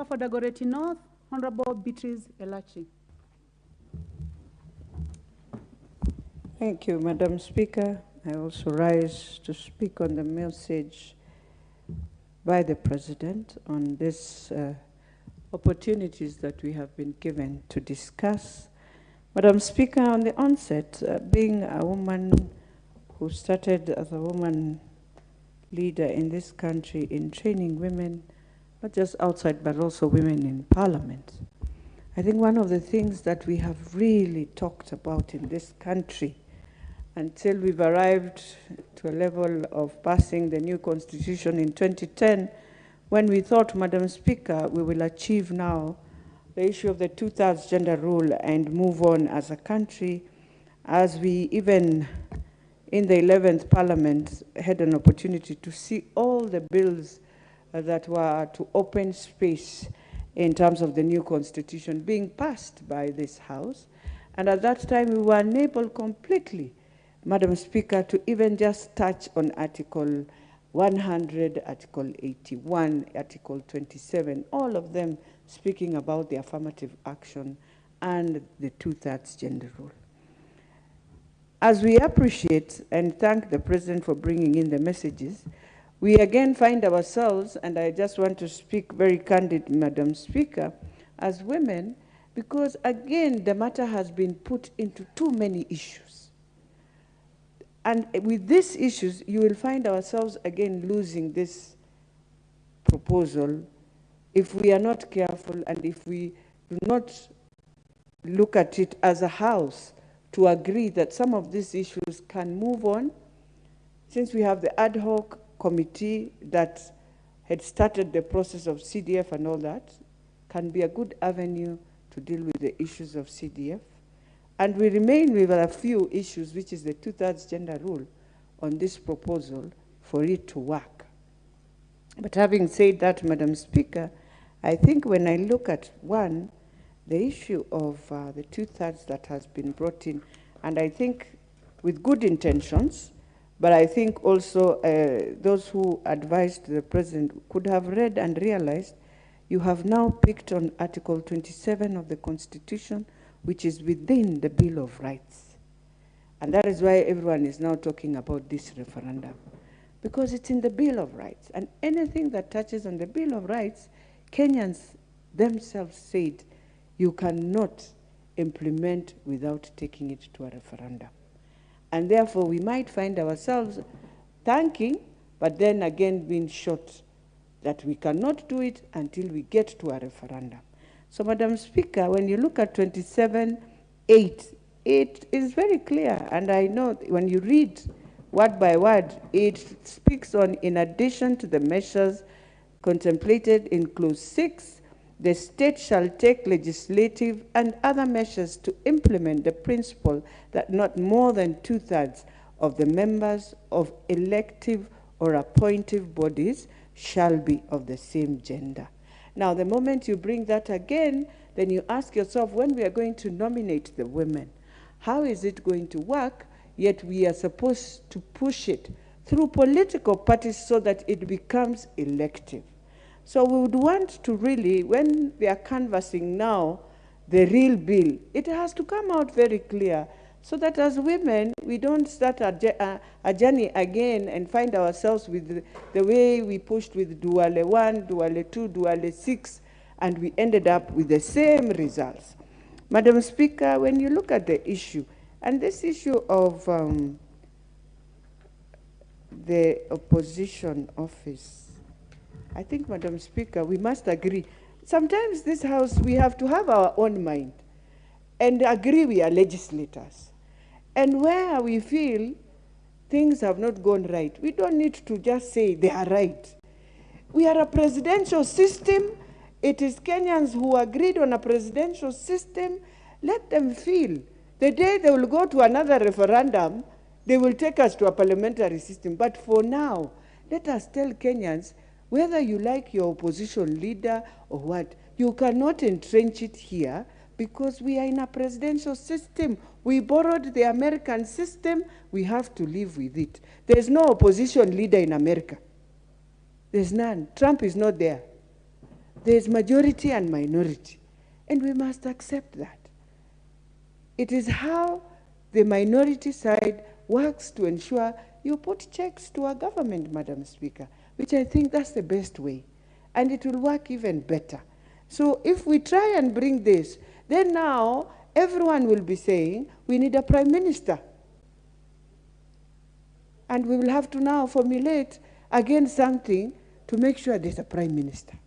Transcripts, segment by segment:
for Dagoretti North, Honorable Beatrice Elachi. Thank you, Madam Speaker. I also rise to speak on the message by the President on these opportunities that we have been given to discuss. Madam Speaker, on the onset, being a woman who started as a woman leader in this country in training women, not just outside, but also women in Parliament, I think one of the things that we have really talked about in this country until we've arrived to a level of passing the new constitution in 2010, when we thought, Madam Speaker, we will achieve now the issue of the two-thirds gender rule and move on as a country, as we even in the 11th Parliament had an opportunity to see all the bills that were to open space in terms of the new constitution being passed by this House. And at that time, we were unable completely, Madam Speaker, to even just touch on Article 100, Article 81, Article 27, all of them speaking about the affirmative action and the two-thirds gender rule. As we appreciate and thank the President for bringing in the messages, we again find ourselves, and I just want to speak very candid, Madam Speaker, as women, because again, the matter has been put into too many issues. And with these issues, you will find ourselves again losing this proposal if we are not careful and if we do not look at it as a House to agree that some of these issues can move on. Since we have the ad hoc committee that had started the process of CDF and all that, can be a good avenue to deal with the issues of CDF. And we remain with a few issues, which is the two-thirds gender rule on this proposal for it to work. But having said that, Madam Speaker, I think when I look at one, the issue of the two-thirds that has been brought in, and I think with good intentions, but I think also those who advised the President could have read and realized you have now picked on Article 27 of the Constitution, which is within the Bill of Rights. And that is why everyone is now talking about this referendum, because it's in the Bill of Rights. And anything that touches on the Bill of Rights, Kenyans themselves said you cannot implement without taking it to a referendum. And therefore, we might find ourselves thanking, but then again being short that we cannot do it until we get to a referendum. So, Madam Speaker, when you look at 27.8, it is very clear, and I know when you read word by word, it speaks on, in addition to the measures contemplated in Clause 6, the state shall take legislative and other measures to implement the principle that not more than two-thirds of the members of elective or appointive bodies shall be of the same gender. Now, the moment you bring that again, then you ask yourself, when we are going to nominate the women, how is it going to work, yet we are supposed to push it through political parties so that it becomes elective? So we would want to really, when we are canvassing now the real bill, it has to come out very clear so that as women, we don't start a journey again and find ourselves with the way we pushed with Duale 1, Duale 2, Duale 6, and we ended up with the same results. Madam Speaker, when you look at the issue, and this issue of the opposition office, I think, Madam Speaker, we must agree. Sometimes this House, we have to have our own mind and agree we are legislators. And where we feel things have not gone right, we don't need to just say they are right. We are a presidential system. It is Kenyans who agreed on a presidential system. Let them feel. The day they will go to another referendum, they will take us to a parliamentary system. But for now, let us tell Kenyans, whether you like your opposition leader or what, you cannot entrench it here because we are in a presidential system. We borrowed the American system. We have to live with it. There's no opposition leader in America. There's none. Trump is not there. There's majority and minority, and we must accept that. It is how the minority side works to ensure you put checks to our government, Madam Speaker, which I think that's the best way. And it will work even better. So if we try and bring this, then now everyone will be saying, we need a prime minister. And we will have to now formulate again something to make sure there's a prime minister.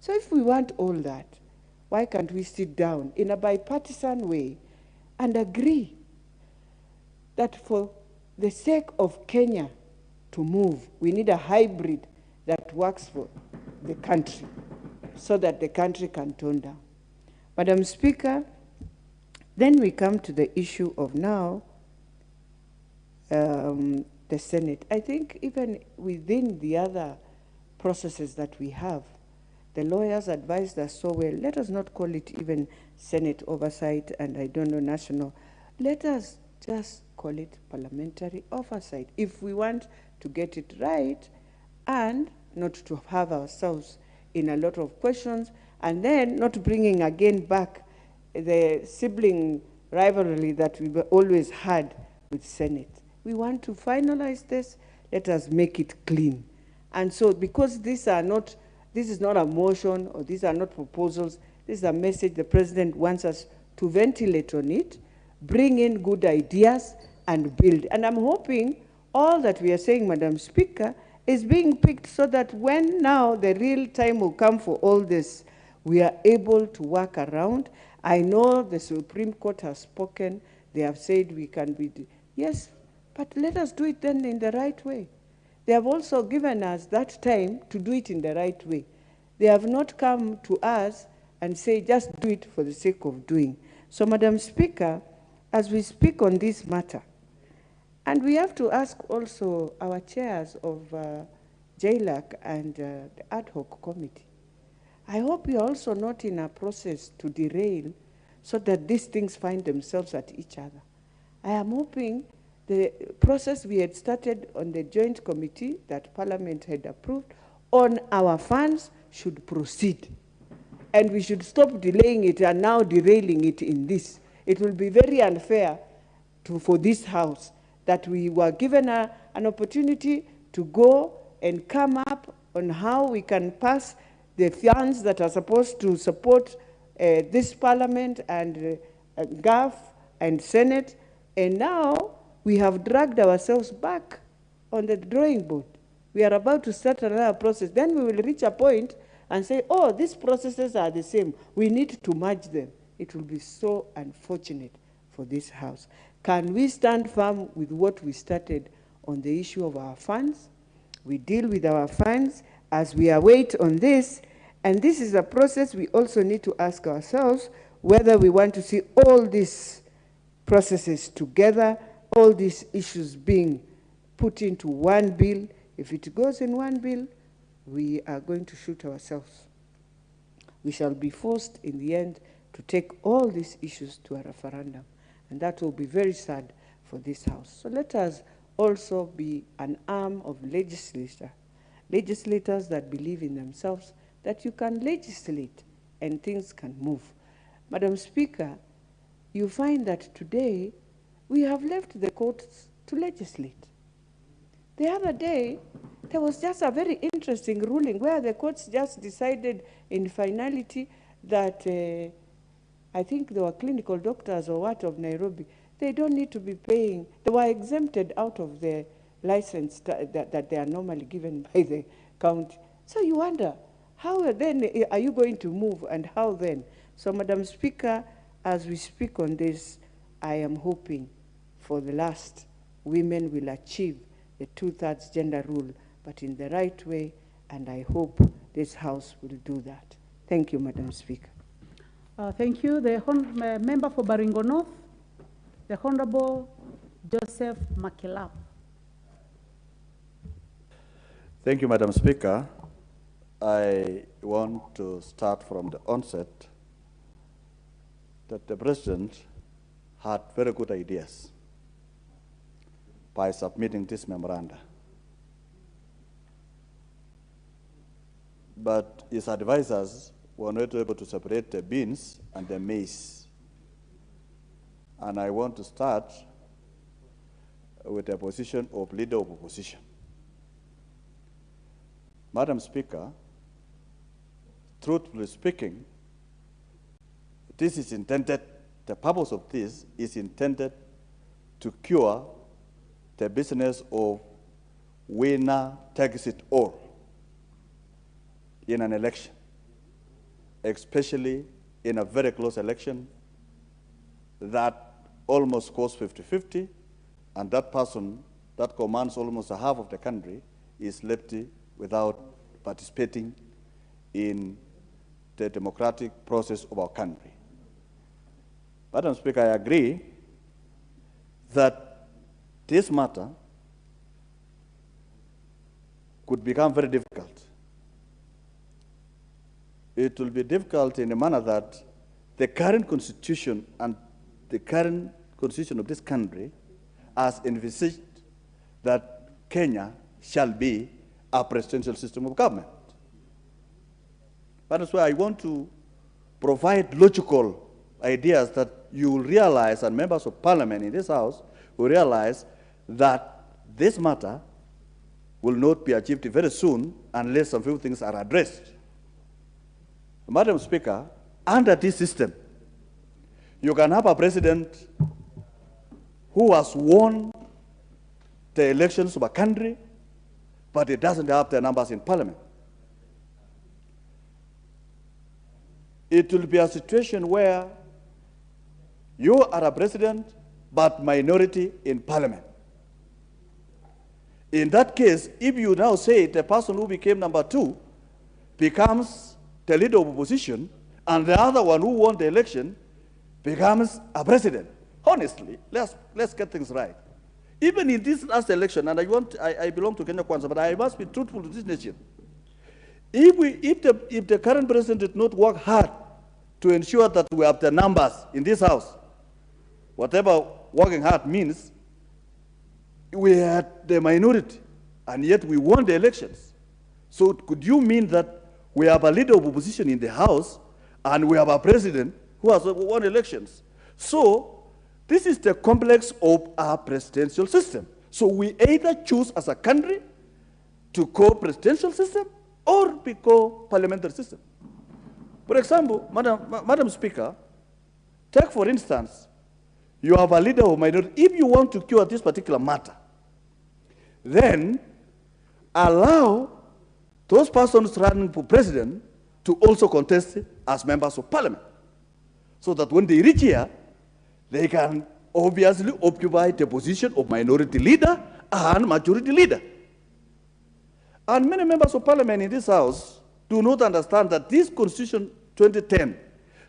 So if we want all that, why can't we sit down in a bipartisan way and agree that for the sake of Kenya to move, we need a hybrid that works for the country so that the country can tone down? Madam Speaker, then we come to the issue of now the Senate. I think even within the other processes that we have, the lawyers advised us so well, let us not call it even Senate oversight and I don't know national. Let us just call it parliamentary oversight if we want to get it right and not to have ourselves in a lot of questions and then not bringing again back the sibling rivalry that we've always had with Senate. We want to finalize this, let us make it clean. And so because this is not a motion or these are not proposals, this is a message the President wants us to ventilate on it, bring in good ideas and build. And I'm hoping all that we are saying, Madam Speaker, is being picked so that when now the real time will come for all this, we are able to work around. I know the Supreme Court has spoken. They have said we can be, yes, but let us do it then in the right way. They have also given us that time to do it in the right way. They have not come to us and say, just do it for the sake of doing. So, Madam Speaker, as we speak on this matter, and we have to ask also our chairs of JLAC and the ad hoc committee, I hope we are also not in a process to derail so that these things find themselves at each other. I am hoping the process we had started on the joint committee that Parliament had approved on our funds should proceed. And we should stop delaying it and now derailing it in this. It will be very unfair for this House that we were given an opportunity to go and come up on how we can pass the funds that are supposed to support this Parliament and GAF and Senate. And now we have dragged ourselves back on the drawing board. We are about to start another process. Then we will reach a point and say, oh, these processes are the same. We need to merge them. It will be so unfortunate for this House. Can we stand firm with what we started on the issue of our funds? We deal with our funds as we await on this. And this is a process we also need to ask ourselves whether we want to see all these processes together, all these issues being put into one bill. If it goes in one bill, we are going to shoot ourselves. We shall be forced in the end to take all these issues to a referendum. And that will be very sad for this House. So let us also be an arm of legislators that believe in themselves, that you can legislate and things can move. Madam Speaker, you find that today we have left the courts to legislate. The other day, there was just a very interesting ruling where the courts just decided in finality that I think there were clinical doctors or what of Nairobi, they don't need to be paying. They were exempted out of the license that they are normally given by the county. So you wonder, how then are you going to move and how then? So Madam Speaker, as we speak on this, I am hoping for the last, women will achieve the 2/3 gender rule, but in the right way, and I hope this House will do that. Thank you, Madam Speaker. Thank you. The member for Baringo North, the Honorable Joseph Makilap. Thank you, Madam Speaker. I want to start from the onset that the President had very good ideas by submitting this memoranda. but his advisors were not able to separate the beans and the maize. And I want to start with the position of leader of opposition. Madam Speaker, truthfully speaking, this is intended, the purpose of this is intended to cure the business of winner takes it all in an election, especially in a very close election that almost goes 50-50, and that person that commands almost a half of the country is left without participating in the democratic process of our country. Madam Speaker, I agree that this matter could become very difficult. It will be difficult in a manner that the current constitution and the current constitution of this country has envisaged that Kenya shall be a presidential system of government. That is why I want to provide logical ideas that you will realize, and members of parliament in this house will realize, that this matter will not be achieved very soon unless some few things are addressed. Madam Speaker, under this system, you can have a president who has won the elections of a country, but it doesn't have the numbers in parliament. It will be a situation where you are a president, but minority in parliament. In that case, if you now say the person who became number 2 becomes the leader of opposition, and the other one who won the election becomes a president, honestly, let's get things right. Even in this last election, and I belong to Kenya Kwanza, but I must be truthful to this nation. If the current president did not work hard to ensure that we have the numbers in this house, whatever working hard means, we had the minority, and yet we won the elections. So could you mean that we have a leader of opposition in the house, and we have a president who has won elections? So this is the complex of our presidential system. So we either choose as a country to go presidential system or we go parliamentary system. For example, Madam Speaker, take for instance, you have a leader of minority. If you want to cure this particular matter, then allow those persons running for president to also contest as members of parliament, so that when they reach here, they can obviously occupy the position of minority leader and majority leader. And many members of parliament in this house do not understand that this Constitution 2010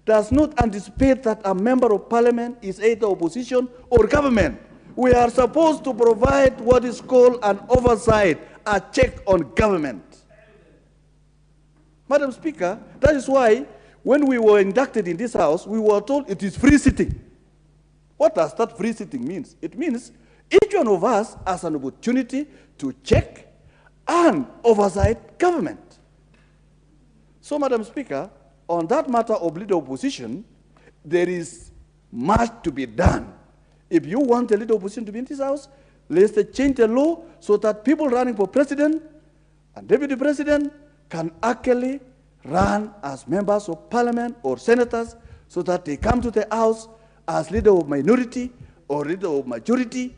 does not anticipate that a member of parliament is either opposition or government. We are supposed to provide what is called an oversight, a check on government. Madam Speaker, that is why when we were inducted in this house, we were told it is free sitting. What does that free sitting mean? It means each one of us has an opportunity to check and oversight government. So, Madam Speaker, on that matter of leader opposition, there is much to be done. If you want the leader opposition to be in this house, let's change the law so that people running for president and deputy president can actually run as members of parliament or senators, so that they come to the house as leader of minority or leader of majority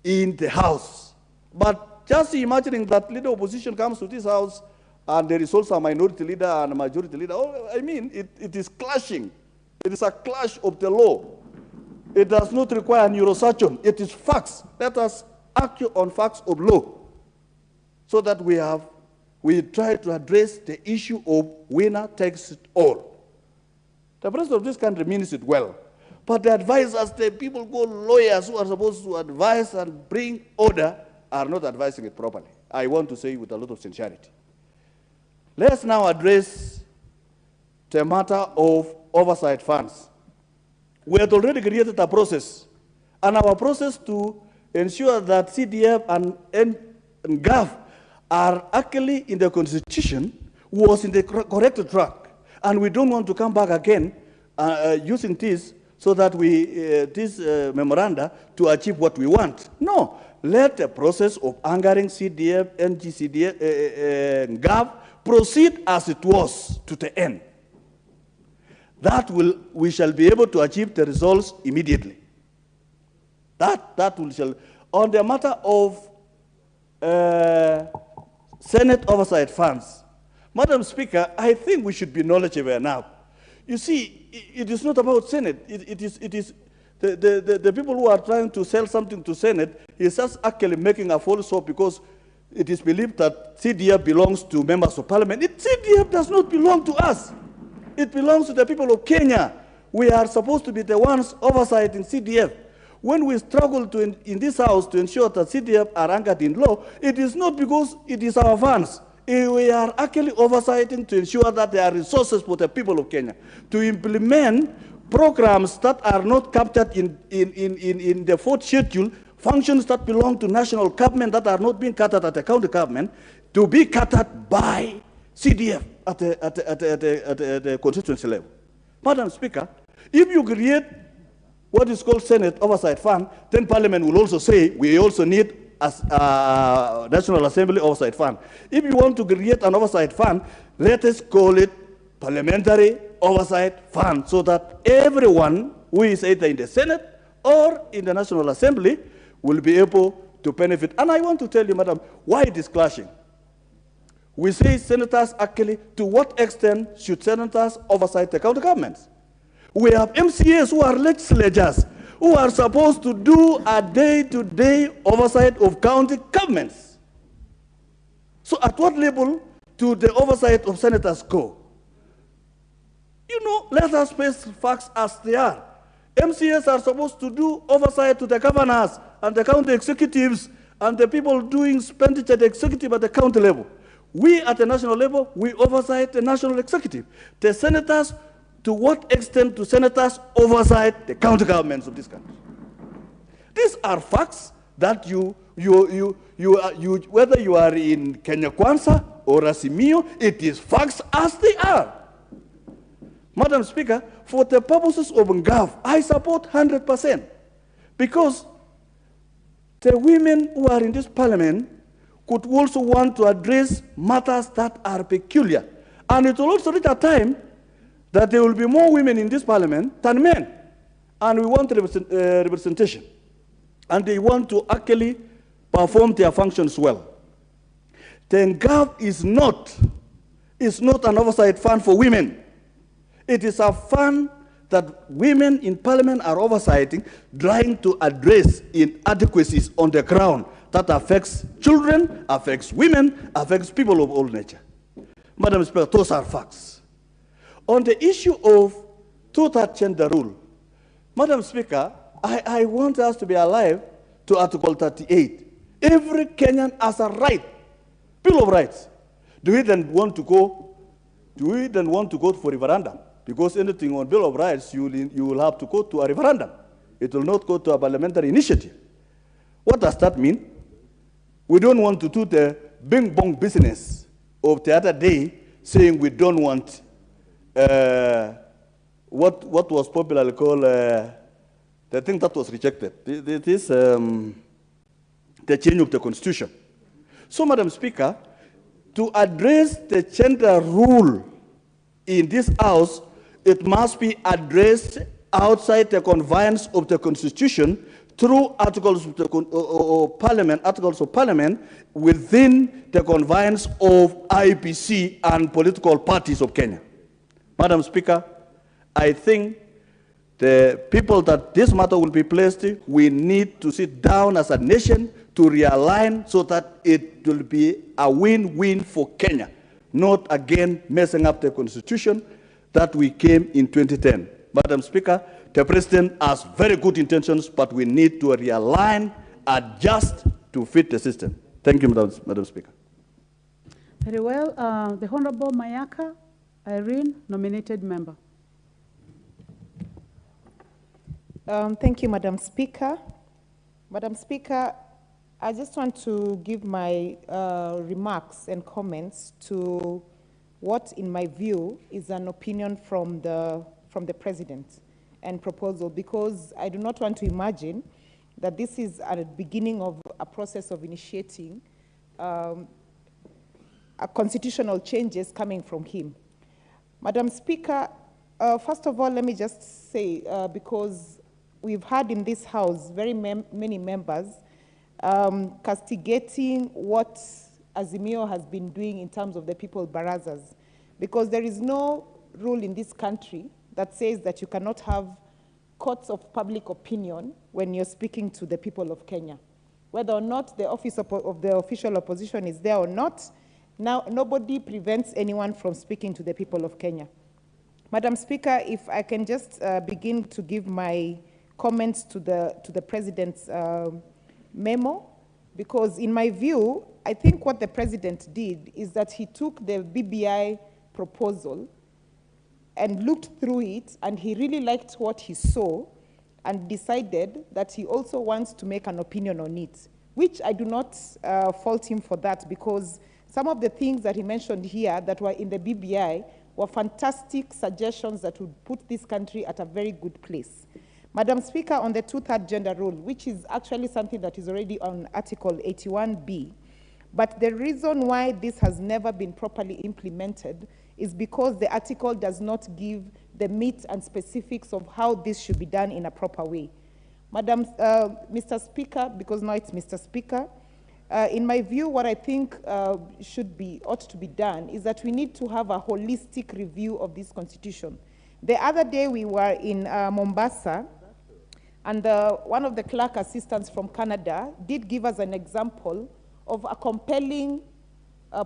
in the house. But just imagining that leader opposition comes to this house and there is also a minority leader and a majority leader, I mean, it is clashing. It is a clash of the law. It does not require neurosurgeon. It is facts. Let us argue on facts of law, so that we try to address the issue of winner takes it all. The president of this country means it well, but the advisors, the people called lawyers who are supposed to advise and bring order, are not advising it properly. I want to say with a lot of sincerity. Let's now address the matter of oversight funds. We had already created a process, and our process to ensure that CDF and GAF are actually in the Constitution was in the correct track. And we don't want to come back again using this so that this memoranda to achieve what we want. No, let the process of anchoring CDF, NGCDF, GAV proceed as it was to the end. We shall be able to achieve the results immediately. On the matter of Senate oversight funds, Madam Speaker, I think we should be knowledgeable enough. You see, it is not about Senate. It is the people who are trying to sell something to Senate is just actually making a false hope because it is believed that CDF belongs to members of parliament. CDF does not belong to us. It belongs to the people of Kenya. We are supposed to be the ones oversight in CDF. When we struggle in this house to ensure that CDF are anchored in law, it is not because it is our funds. We are actually oversighting to ensure that there are resources for the people of Kenya to implement programs that are not captured in the fourth schedule, functions that belong to national government that are not being catered at the county government, to be catered by CDF at the constituency level. Madam Speaker, if you create what is called Senate Oversight Fund, then Parliament will also say we also need a National Assembly Oversight Fund. If you want to create an oversight fund, let us call it Parliamentary Oversight Fund so that everyone who is either in the Senate or in the National Assembly will be able to benefit. And I want to tell you, Madam, why it is clashing. We say senators actually, to what extent should senators oversight the county governments? We have MCAs who are legislators who are supposed to do a day-to-day oversight of county governments. So at what level do the oversight of senators go? You know, let us face facts as they are. MCAs are supposed to do oversight to the governors and the county executives and the people doing expenditure at the executive at the county level. We at the national level, we oversight the national executive. The senators, to what extent do senators oversight the county governments of this country? These are facts that whether you are in Kenya Kwanza or Azimio, it is facts as they are. Madam Speaker, for the purposes of NGAV, I support 100% because the women who are in this parliament could also want to address matters that are peculiar. And it will also reach a time that there will be more women in this parliament than men. And we want representation. And they want to actually perform their functions well. The NGAV is not an oversight fund for women. It is a fund that women in parliament are oversighting, trying to address inadequacies on the ground that affects children, affects women, affects people of all nature. Madam Speaker, those are facts. On the issue of two-third gender rule, Madam Speaker, I want us to be alive to Article 38. Every Kenyan has a right, Bill of Rights. Do we then want to go for referendum? Because anything on Bill of Rights, you will have to go to a referendum. It will not go to a parliamentary initiative. What does that mean? We don't want to do the bing-bong business of the other day, saying we don't want what was popularly called the thing that was rejected. This the change of the constitution. So, Madam Speaker, to address the gender rule in this house, it must be addressed outside the confines of the constitution through articles of parliament within the confines of IPC and political parties of Kenya. Madam Speaker, I think the people that this matter will be placed, we need to sit down as a nation to realign so that it will be a win-win for Kenya, not again messing up the constitution that we came in 2010. Madam Speaker, the President has very good intentions, but we need to realign, adjust to fit the system. Thank you, Madam Speaker. Very well. The Honorable Mayaka Irene, nominated member. Thank you, Madam Speaker. Madam Speaker, I just want to give my remarks and comments to what, in my view, is an opinion from the president and proposal, because I do not want to imagine that this is at the beginning of a process of initiating a constitutional changes coming from him. Madam Speaker, first of all, let me just say, because we've had in this House very many members castigating what Azimio has been doing in terms of the people barazas, because there is no rule in this country that says that you cannot have courts of public opinion when you're speaking to the people of Kenya. Whether or not the office of the official opposition is there or not, now nobody prevents anyone from speaking to the people of Kenya. Madam Speaker, if I can just begin to give my comments to the President's memo, because in my view, I think what the President did is that he took the BBI proposal and looked through it, and he really liked what he saw and decided that he also wants to make an opinion on it, which I do not fault him for that, because some of the things that he mentioned here that were in the BBI were fantastic suggestions that would put this country at a very good place. Madam Speaker, on the two-third gender rule, which is actually something that is already on Article 81B, but the reason why this has never been properly implemented is because the article does not give the meat and specifics of how this should be done in a proper way. Mr. Speaker, because now it's Mr. Speaker, in my view, what I think ought to be done is that we need to have a holistic review of this constitution. The other day we were in Mombasa, and one of the clerk assistants from Canada did give us an example of a compelling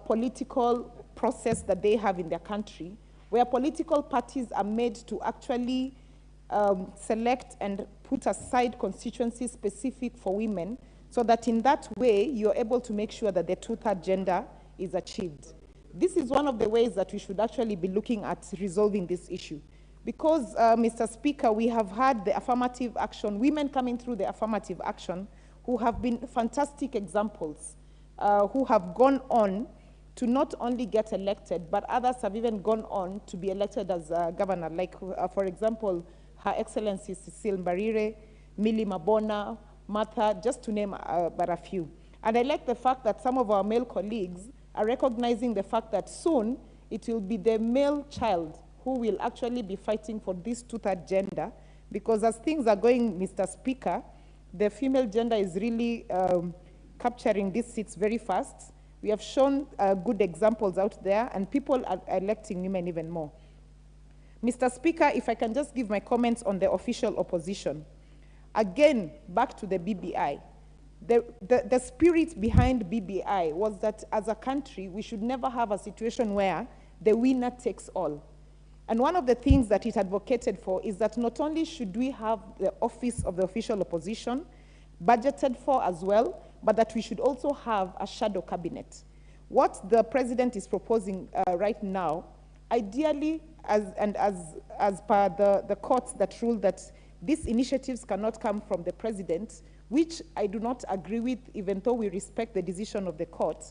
political process that they have in their country, where political parties are made to actually select and put aside constituencies specific for women, so that in that way you're able to make sure that the two-third gender is achieved. This is one of the ways that we should actually be looking at resolving this issue. Because, Mr. Speaker, we have had the affirmative action, women coming through the affirmative action, who have been fantastic examples, who have gone on to not only get elected, but others have even gone on to be elected as governor, like, for example, Her Excellency Cecile Mbarire, Millie Mabona, Martha, just to name but a few. And I like the fact that some of our male colleagues are recognizing the fact that soon it will be the male child who will actually be fighting for this two-third gender, because as things are going, Mr. Speaker, the female gender is really capturing these seats very fast. We have shown good examples out there, and people are electing women even more. Mr. Speaker, if I can just give my comments on the official opposition. Again, back to the BBI. The spirit behind BBI was that as a country, we should never have a situation where the winner takes all. And one of the things that it advocated for is that not only should we have the office of the official opposition budgeted for as well, but that we should also have a shadow cabinet. What the president is proposing right now, ideally, as per the courts that rule that these initiatives cannot come from the president, which I do not agree with, even though we respect the decision of the court,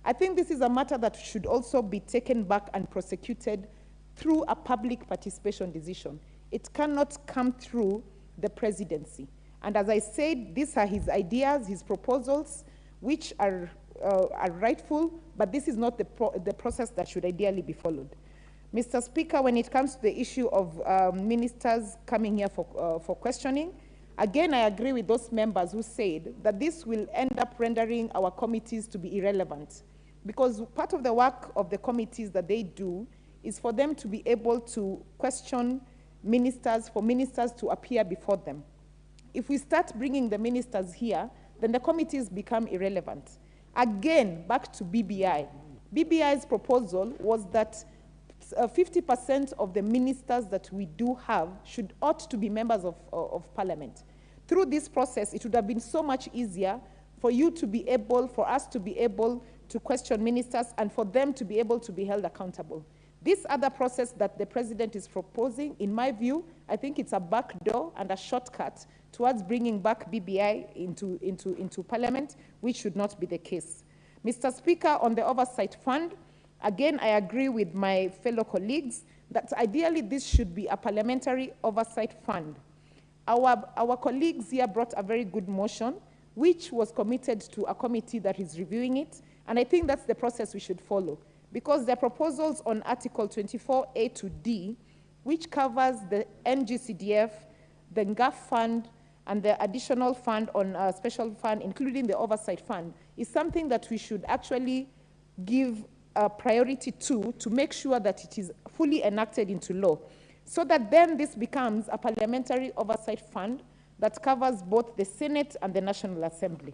I think this is a matter that should also be taken back and prosecuted through a public participation decision. It cannot come through the presidency. And as I said, these are his ideas, his proposals, which are rightful, but this is not the process that should ideally be followed. Mr. Speaker, when it comes to the issue of ministers coming here for questioning, again, I agree with those members who said that this will end up rendering our committees to be irrelevant, because part of the work of the committees that they do is for them to be able to question ministers, for ministers to appear before them. If we start bringing the ministers here, then the committees become irrelevant. Again, back to BBI. BBI's proposal was that 50% of the ministers that we do have ought to be members of parliament. Through this process, it would have been so much easier for you to be able, for us to be able to question ministers, and for them to be able to be held accountable. This other process that the president is proposing, in my view, I think it's a backdoor and a shortcut towards bringing back BBI into parliament, which should not be the case. Mr. Speaker, on the oversight fund, Again, I agree with my fellow colleagues that ideally this should be a parliamentary oversight fund. Our colleagues here brought a very good motion, which was committed to a committee that is reviewing it, and I think that's the process we should follow, because the proposals on Article 24A to D, which covers the NGCDF, the NGAF fund, and the additional fund on a special fund, including the oversight fund, is something that we should actually give a priority to make sure that it is fully enacted into law, so that then this becomes a parliamentary oversight fund that covers both the Senate and the National Assembly.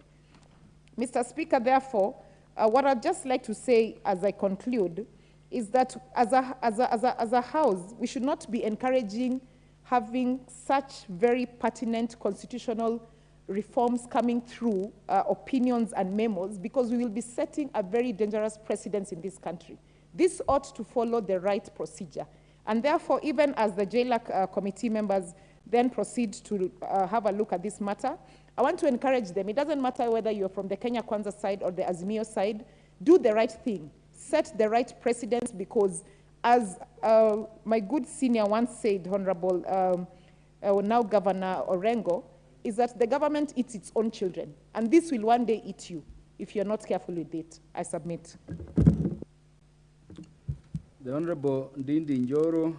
Mr. Speaker, therefore, what I'd just like to say as I conclude is that as a House, we should not be encouraging having such very pertinent constitutional reforms coming through opinions and memos, because we will be setting a very dangerous precedent in this country. This ought to follow the right procedure. And therefore, even as the JLAC committee members then proceed to have a look at this matter, I want to encourage them. It doesn't matter whether you're from the Kenya Kwanza side or the Azimio side, do the right thing, set the right precedent, because as my good senior once said, Honorable now Governor Orengo, is that the government eats its own children, and this will one day eat you if you're not careful with it. I submit. The Honorable Ndindi Njoro